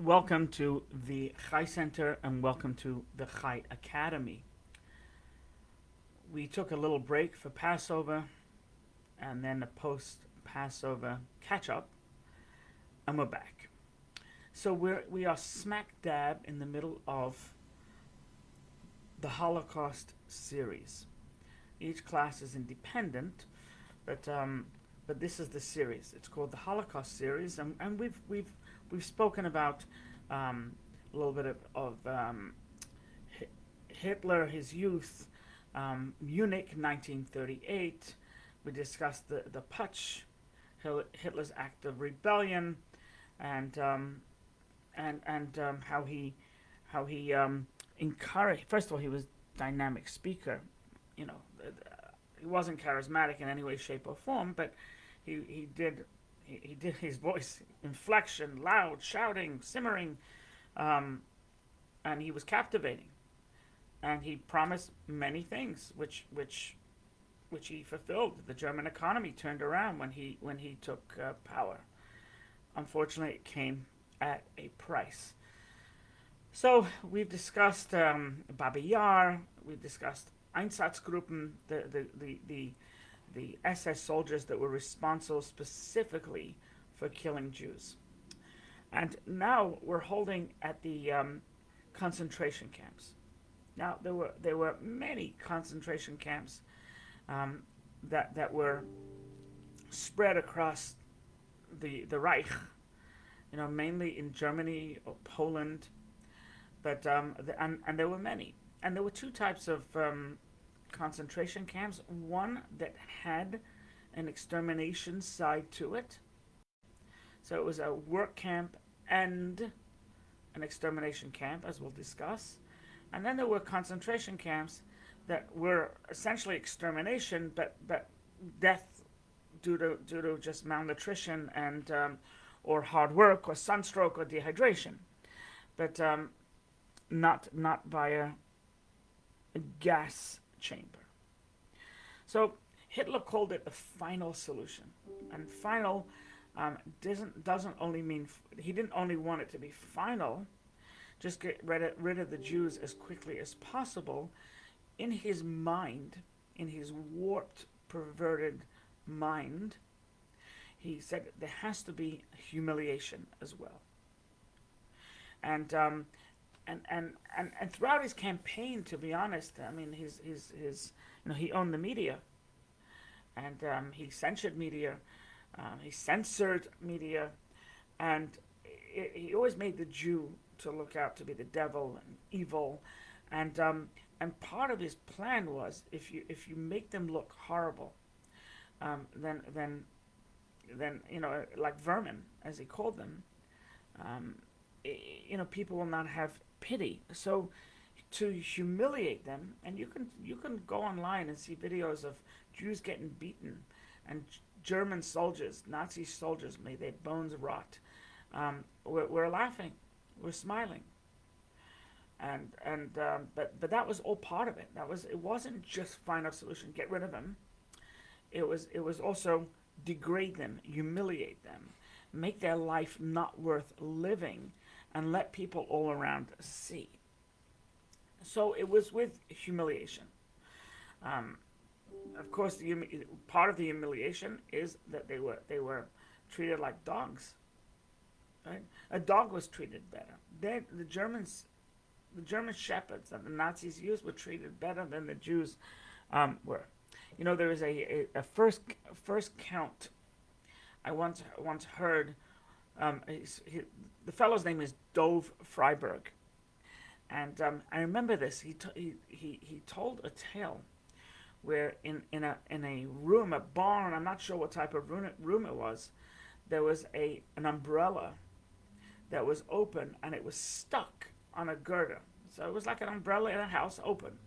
Welcome to the Chai Center and welcome to the Chai Academy. We took a little break for Passover and then a post Passover catch up, and we're back. So we are smack dab in the middle of the Holocaust series. Each class is independent, but this is the series. It's called the Holocaust series, and we've spoken about a little bit of Hitler, his youth, Munich, 1938. We discussed the Putsch, Hitler's act of rebellion, and how he encouraged. First of all, he was a dynamic speaker. You know, he wasn't charismatic in any way, shape, or form, but he did his voice inflection, loud, shouting, simmering, and he was captivating. And he promised many things, which he fulfilled. The German economy turned around when he took power. Unfortunately, it came at a price. So we've discussed Babi Yar. We've discussed Einsatzgruppen, the SS soldiers that were responsible specifically for killing Jews. And now we're holding at the concentration camps. Now there were many concentration camps that were spread across the Reich. You know, mainly in Germany or Poland, but and there were many. And there were two types of concentration camps. One that had an extermination side to it. So it was a work camp and an extermination camp, as we'll discuss. And then there were concentration camps that were essentially extermination, but death due to just malnutrition and or hard work or sunstroke or dehydration, but not by a gas chamber. So Hitler called it the final solution, and final doesn't only mean he didn't only want it to be final, just get rid of the Jews as quickly as possible. In his mind, in his warped, perverted mind, he said there has to be humiliation as well. And throughout his campaign, to be honest, I mean, his he owned the media, and he censored media, he censored media, and he always made the Jew to look out to be the devil and evil, and part of his plan was if you make them look horrible, then like vermin, as he called them, people will not have pity. So to humiliate them, and you can go online and see videos of Jews getting beaten, and German soldiers, Nazi soldiers, may their bones rot. We're laughing, we're smiling, but that was all part of it. It wasn't just final solution, get rid of them. It was also degrade them, humiliate them, make their life not worth living, and let people all around see. So it was with humiliation. Of course, part of the humiliation is that they were treated like dogs. Right? A dog was treated better. The German shepherds that the Nazis used were treated better than the Jews were. You know, there was a first count. I once heard. The fellow's name is Dove Freiberg, and I remember this. He told a tale where in a room, a barn. I'm not sure what type of room it was. There was an umbrella that was open, and it was stuck on a girder. So it was like an umbrella in a house open.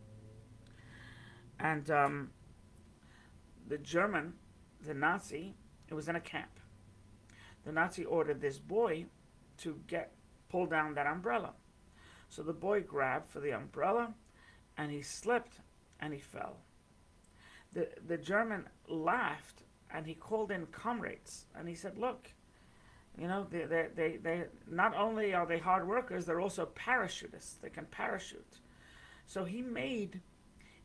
And the Nazi, it was in a camp. The Nazi ordered this boy to pull down that umbrella. So the boy grabbed for the umbrella, and he slipped, and he fell. The German laughed, and he called in comrades, and he said, "Look, You know, they not only are they hard workers, they're also parachutists. They can parachute. So he made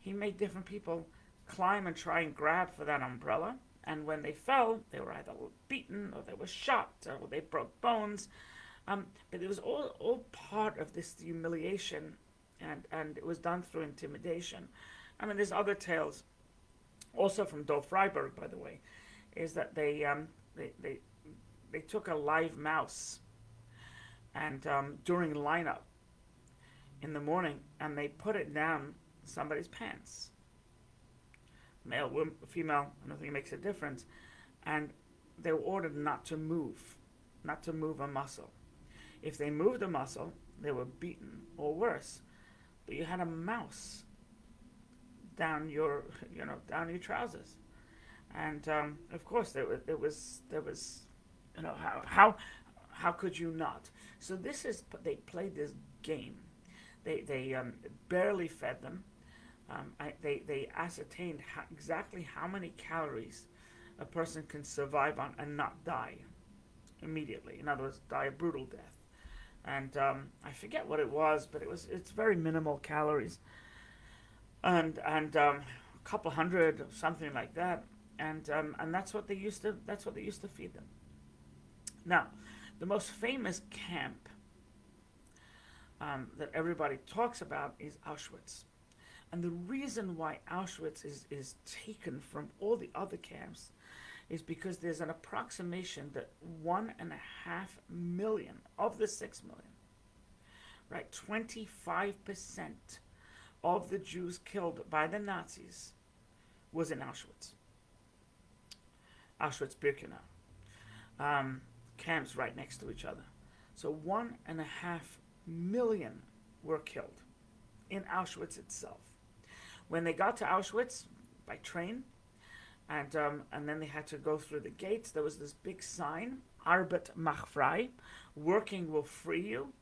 different people climb and try and grab for that umbrella. And when they fell, they were either beaten or they were shot or they broke bones. But it was all part of this humiliation, and it was done through intimidation. I mean, there's other tales, also from Dov Freiberg, by the way, is that they, they, they took a live mouse and during lineup in the morning, and they put it down somebody's pants. Male, woman, female, I don't think it makes a difference. And they were ordered not to move a muscle. If they moved a muscle, they were beaten or worse. But you had a mouse down your, down your trousers, and of course there was, how could you not? So they played this game. They barely fed them. They ascertained exactly how many calories a person can survive on and not die immediately. In other words, die a brutal death. And I forget what it was, but it's very minimal calories, and a couple hundred, something like that. And that's what they used to feed them. Now, the most famous camp that everybody talks about is Auschwitz. And the reason why Auschwitz is taken from all the other camps is because there's an approximation that 1.5 million of the 6 million, right, 25% of the Jews killed by the Nazis was in Auschwitz. Auschwitz-Birkenau. Camps right next to each other. So 1.5 million were killed in Auschwitz itself. When they got to Auschwitz by train, and then they had to go through the gates, there was this big sign, Arbeit macht frei, working will free you,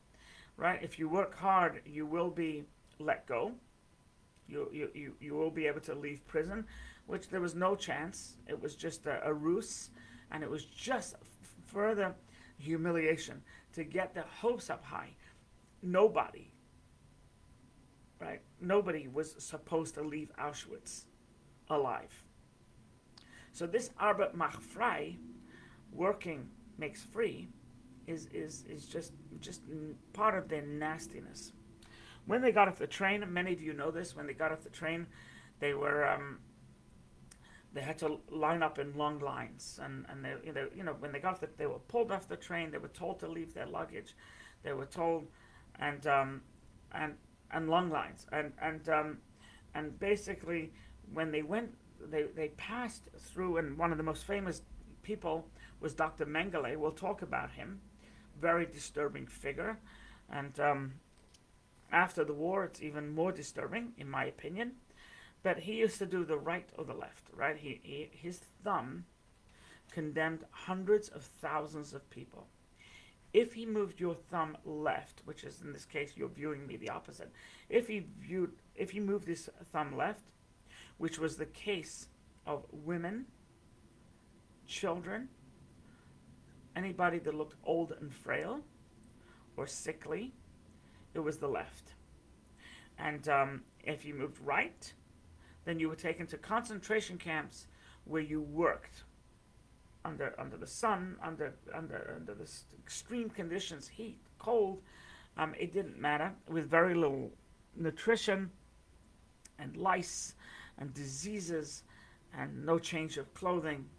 right? If you work hard, you will be let go. You will be able to leave prison, which there was no chance. It was just a ruse, and it was just further humiliation to get the hopes up high. Nobody was supposed to leave Auschwitz alive. So this Arbeit macht frei, working makes free, is just part of their nastiness. When they got off the train, many of you know this. When they got off the train, they had to line up in long lines, and when they got off they were pulled off the train. They were told to leave their luggage. They were told, and long lines, and basically when they went. They passed through, and one of the most famous people was Dr. Mengele. We'll talk about him. Very disturbing figure. And after the war, it's even more disturbing, in my opinion. But he used to do the right or the left, right? His thumb condemned hundreds of thousands of people. If he moved your thumb left, which is in this case, you're viewing me the opposite. If he moved his thumb left, which was the case of women, children, anybody that looked old and frail or sickly, it was the left. And if you moved right, then you were taken to concentration camps where you worked under the sun, under this extreme conditions, heat, cold. It didn't matter, with very little nutrition and lice and diseases, and no change of clothing,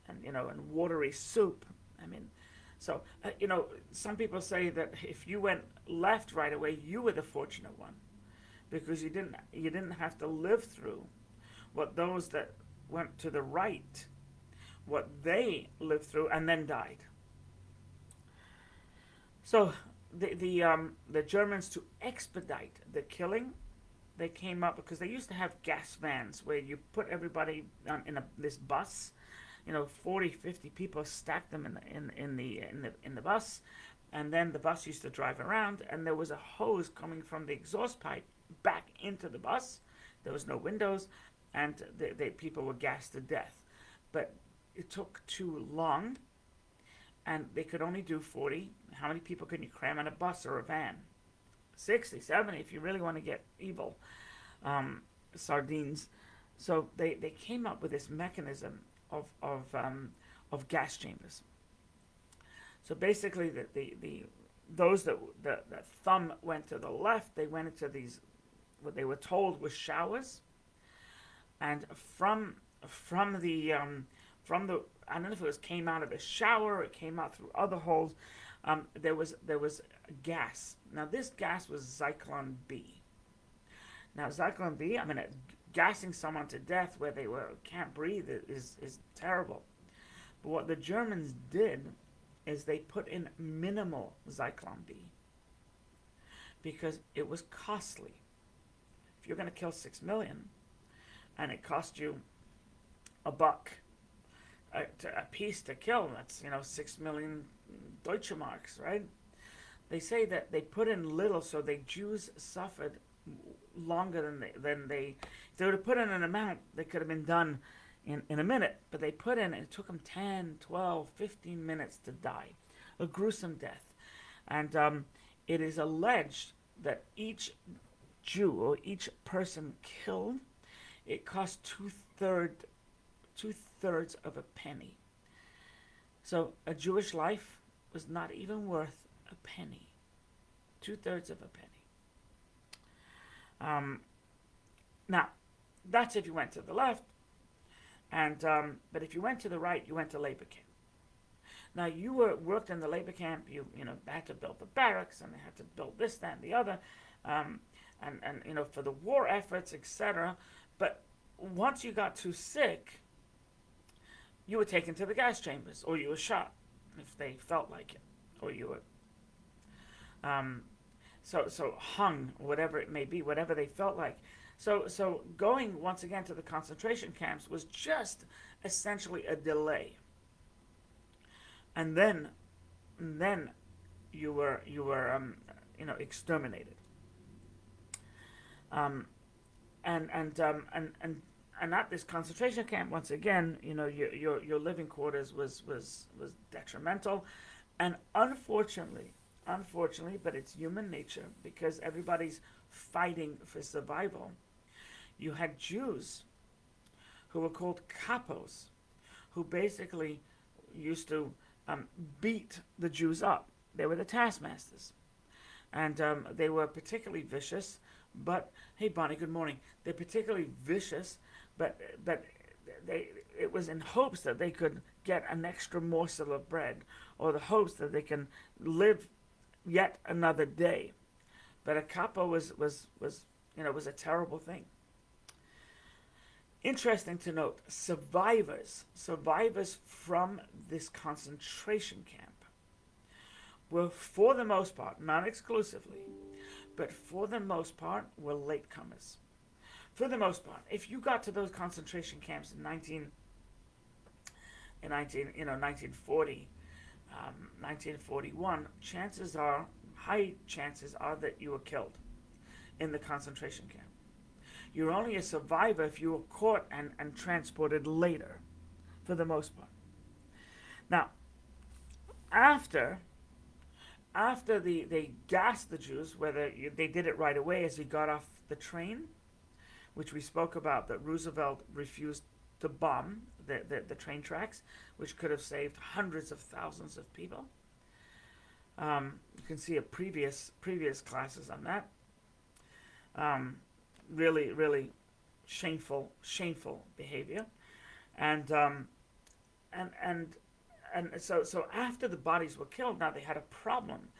and and watery soup. I mean, so some people say that if you went left right away, you were the fortunate one, because you didn't have to live through what those that went to the right, what they lived through and then died. So the Germans, to expedite the killing, they came up because they used to have gas vans where you put everybody in this bus, 40, 50 people, stacked them in the bus, and then the bus used to drive around, and there was a hose coming from the exhaust pipe back into the bus. There was no windows, and the people were gassed to death. But it took too long, and they could only do 40. How many people can you cram in a bus or a van? 60, 70 if you really want to get evil. Sardines. So they came up with this mechanism of gas chambers. So basically, those that thumb went to the left, they went into these what they were told was showers, and from the I don't know if it was came out of the shower or it came out through other holes. There was gas. Now this gas was Zyklon B. Now Zyklon B, I mean, gassing someone to death where they can't breathe is terrible. But what the Germans did is they put in minimal Zyklon B because it was costly. If you're going to kill 6 million and it cost you $1 a piece to kill, that's 6 million Deutsche Marks, right? They say that they put in little so the Jews suffered longer than they if they would have put in an amount that could have been done in a minute, but they put in, and it took them 10, 12, 15 minutes to die. A gruesome death. And it is alleged that each Jew or each person killed, it cost two-thirds of a penny. So a Jewish life was not even worth a penny. 2/3 of a penny. Now, that's if you went to the left. And but if you went to the right, you went to labor camp. Now you worked in the labor camp. You had to build the barracks, and they had to build this, that, and the other, and for the war efforts, etc. But once you got too sick, you were taken to the gas chambers, or you were shot if they felt like it, or you were so hung, whatever it may be, whatever they felt like. So going once again to the concentration camps was just essentially a delay. And then you were exterminated. And at this concentration camp, once again, your living quarters was detrimental, and unfortunately, but it's human nature because everybody's fighting for survival. You had Jews who were called kapos, who basically used to beat the Jews up. They were the taskmasters, and they were particularly vicious. But hey, Bonnie, good morning. They're particularly vicious, but it was in hopes that they could get an extra morsel of bread, or the hopes that they can live yet another day. But a capo was a terrible thing. Interesting to note, survivors from this concentration camp were, for the most part, not exclusively, but for the most part, were latecomers. For the most part, if you got to those concentration camps in 1940, 1941, high chances are that you were killed in the concentration camp. You're only a survivor if you were caught and transported later, for the most part. Now, after they gassed the Jews, whether they did it right away as he got off the train, which we spoke about, that Roosevelt refused to bomb the train tracks, which could have saved hundreds of thousands of people. You can see a previous classes on that. Really, really shameful behavior, and so after the bodies were killed, now they had a problem.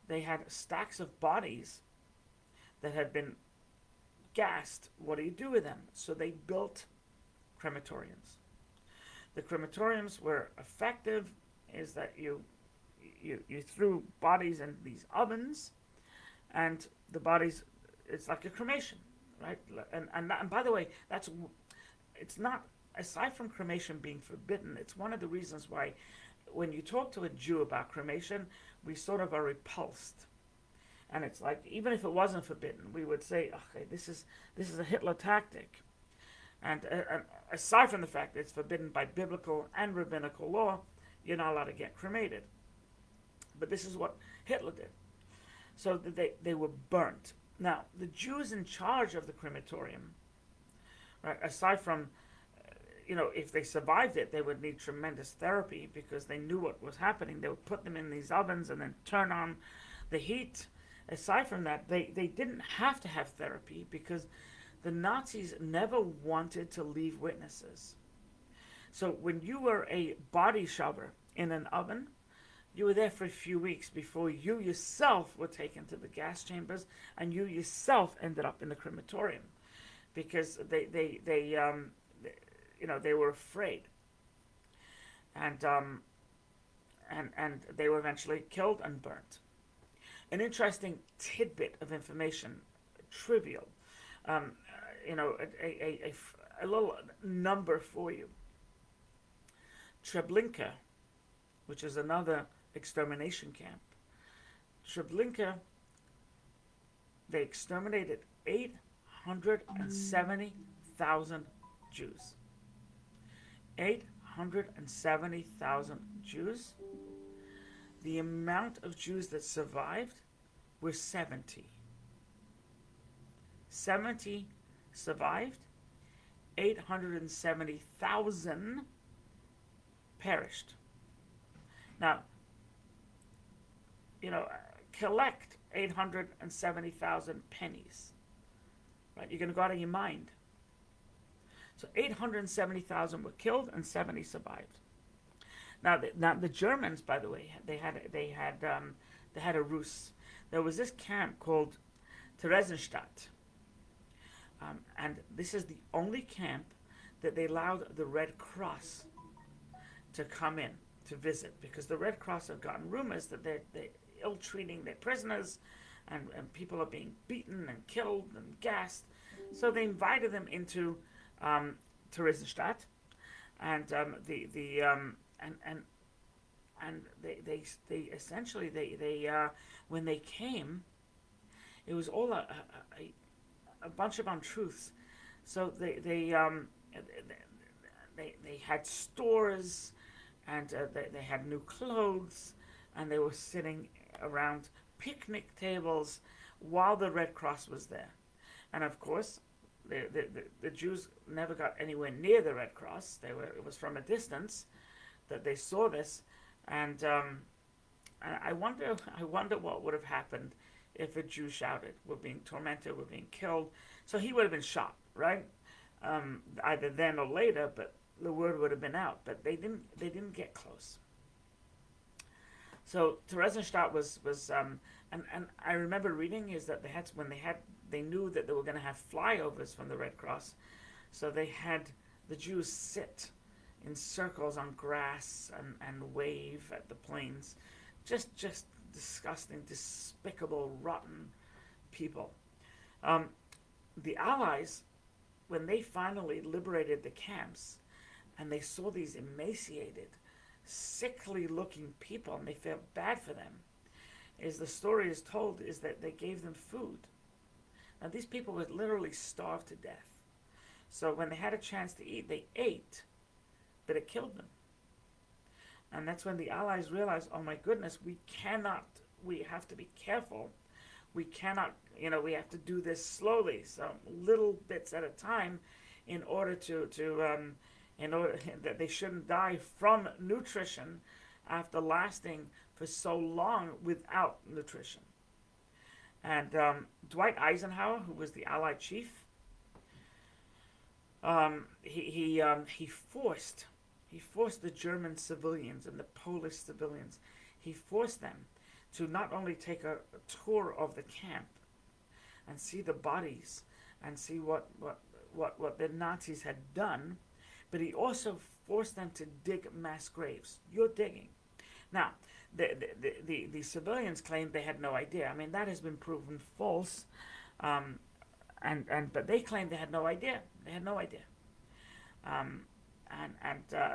They had stacks of bodies that had been gassed. What do you do with them? So they built crematoriums. The crematoriums were effective. Is that you threw bodies in these ovens, and the bodies, it's like a cremation, right? And by the way, it's not, aside from cremation being forbidden, it's one of the reasons why when you talk to a Jew about cremation, we sort of are repulsed. And it's like, even if it wasn't forbidden, we would say, okay, this is a Hitler tactic. And aside from the fact that it's forbidden by biblical and rabbinical law, You're not allowed to get cremated. But this is what Hitler did. So they were burnt. Now, the Jews in charge of the crematorium, right, aside from, if they survived it, they would need tremendous therapy because they knew what was happening. They would put them in these ovens and then turn on the heat. Aside from that, they didn't have to have therapy because the Nazis never wanted to leave witnesses. So when you were a body shover in an oven, you were there for a few weeks before you yourself were taken to the gas chambers and you yourself ended up in the crematorium because they were afraid, and they were eventually killed and burnt. An interesting tidbit of information, trivial, a little number for you. Treblinka, which is another extermination camp. Treblinka, they exterminated 870,000 Jews. 870,000 Jews. The amount of Jews that survived were 70. 70 survived. 870,000 perished. Now, collect 870,000 pennies. Right? You're going to go out of your mind. So 870,000 were killed and 70 survived. Now the Germans, by the way, they had a ruse. There was this camp called Theresienstadt, and this is the only camp that they allowed the Red Cross to come in to visit, because the Red Cross have gotten rumors that they're ill-treating their prisoners, and people are being beaten and killed and gassed. So they invited them into Theresienstadt, and they essentially when they came, it was all a bunch of untruths. So they had stores, and they had new clothes, and they were sitting around picnic tables while the Red Cross was there. And of course, the Jews never got anywhere near the Red Cross. It was from a distance that they saw this, and I wonder what would have happened if a Jew shouted, "We're being tormented, we're being killed." So he would have been shot, right? Either then or later, but the word would have been out. But they didn't get close. So Theresienstadt was and I remember reading is that they knew that they were going to have flyovers from the Red Cross, so they had the Jews sit in circles on grass and wave at the planes. Just disgusting, despicable, rotten people. The Allies, when they finally liberated the camps, and they saw these emaciated, sickly-looking people, and they felt bad for them, the story is told is that they gave them food. Now, these people were literally starved to death. So when they had a chance to eat, they ate, but it killed them. And that's when the Allies realized, oh my goodness, we have to be careful. We cannot, we have to do this slowly, so little bits at a time, in order that they shouldn't die from nutrition after lasting for so long without nutrition. And Dwight Eisenhower, who was the Allied chief, he forced the German civilians and the Polish civilians. He forced them to not only take a tour of the camp and see the bodies and see what the Nazis had done, but he also forced them to dig mass graves. You're digging. Now, the civilians claimed they had no idea. I mean, that has been proven false, but they claimed they had no idea. They had no idea.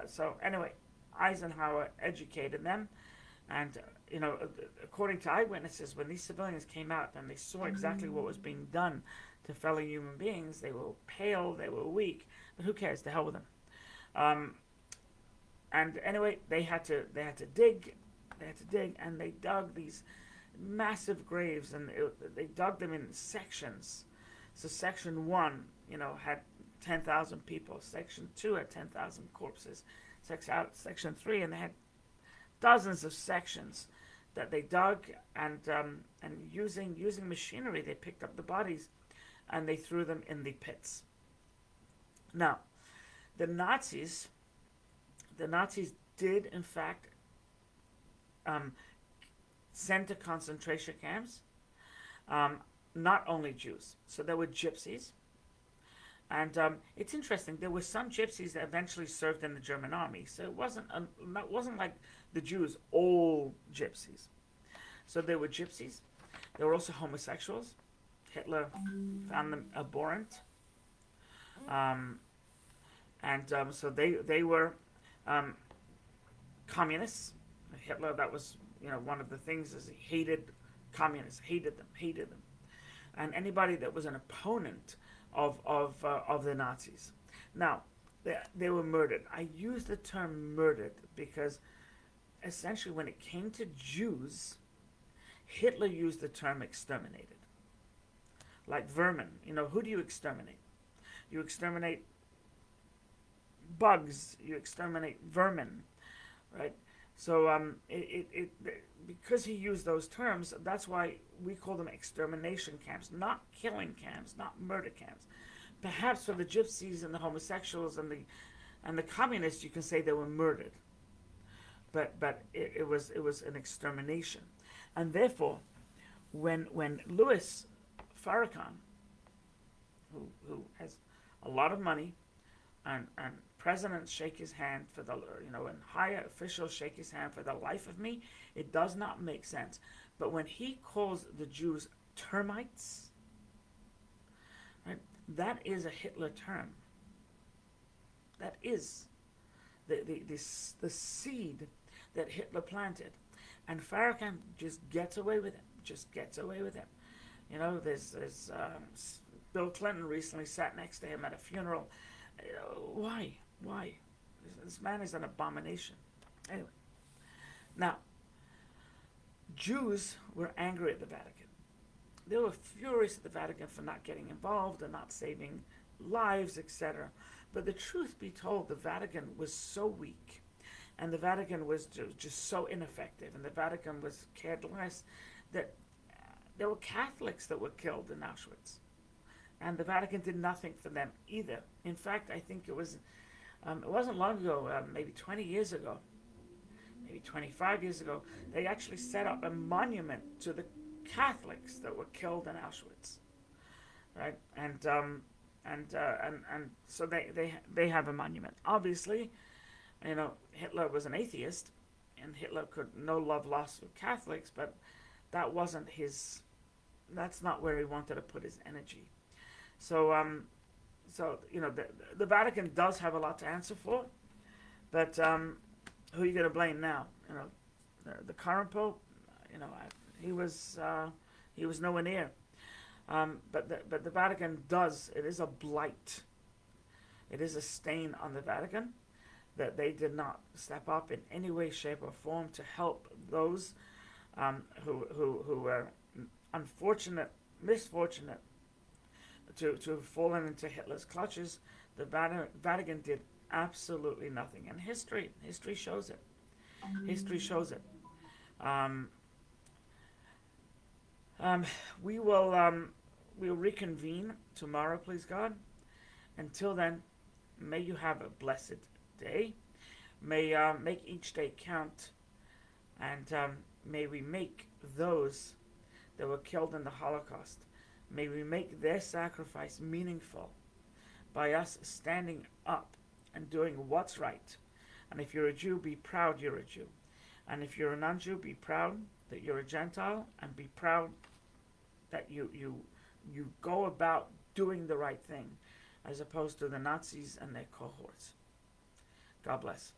So anyway, Eisenhower educated them, and according to eyewitnesses, when these civilians came out and they saw exactly what was being done to fellow human beings, they were pale, they were weak, but who cares? The hell with them. And anyway, they had to dig, and they dug these massive graves, and they dug them in sections. So section one, had 10,000 people. Section two had 10,000 corpses. Section three, and they had dozens of sections that they dug, and using machinery, they picked up the bodies, and they threw them in the pits. Now, the Nazis, did in fact send to concentration camps, not only Jews. So there were gypsies, and it's interesting. There were some gypsies that eventually served in the German army. So it wasn't like the Jews all gypsies. So there were gypsies. There were also homosexuals. Hitler found them abhorrent, and so they were communists. Hitler, that was one of the things, is he hated communists, hated them, and anybody that was an opponent of the Nazis. Now, they were murdered. I use the term murdered because essentially when it came to Jews, Hitler used the term exterminated. Like vermin. Who do you exterminate? You exterminate bugs. You exterminate vermin, right? So because he used those terms, that's why we call them extermination camps, not killing camps, not murder camps. Perhaps for the gypsies and the homosexuals and the communists, you can say they were murdered, but it was an extermination, and therefore, when Louis Farrakhan, who has a lot of money, and presidents shake his hand for and higher officials shake his hand for the life of me, it does not make sense. But when he calls the Jews termites, right, that is a Hitler term. That is the seed that Hitler planted, and Farrakhan just gets away with it. There's Bill Clinton recently sat next to him at a funeral. Why? This man is an abomination. Anyway, now, Jews were angry at the Vatican. They were furious at the Vatican for not getting involved and not saving lives, etc. But the truth be told, the Vatican was so weak, and the Vatican was just so ineffective, and the Vatican was cared less, that there were Catholics that were killed in Auschwitz. And the Vatican did nothing for them either. In fact, I think it wasn't long ago, maybe 20 years ago, maybe 25 years ago, they actually set up a monument to the Catholics that were killed in Auschwitz, right? And so they have a monument. Obviously, Hitler was an atheist, and Hitler could no love lost with Catholics, but that's not where he wanted to put his energy. So, the Vatican does have a lot to answer for, but who are you going to blame now? The current pope, he was nowhere near. But the Vatican does. It is a blight. It is a stain on the Vatican that they did not step up in any way, shape, or form to help those who were misfortunate to have fallen into Hitler's clutches. The Vatican did absolutely nothing, and history shows it. History shows it. We'll reconvene tomorrow, please God. Until then, may you have a blessed day. May make each day count, and may we make those that were killed in the Holocaust, may we make their sacrifice meaningful by us standing up and doing what's right. And if you're a Jew, be proud you're a Jew. And if you're a non-Jew, be proud that you're a Gentile, and be proud that you go about doing the right thing, as opposed to the Nazis and their cohorts. God bless.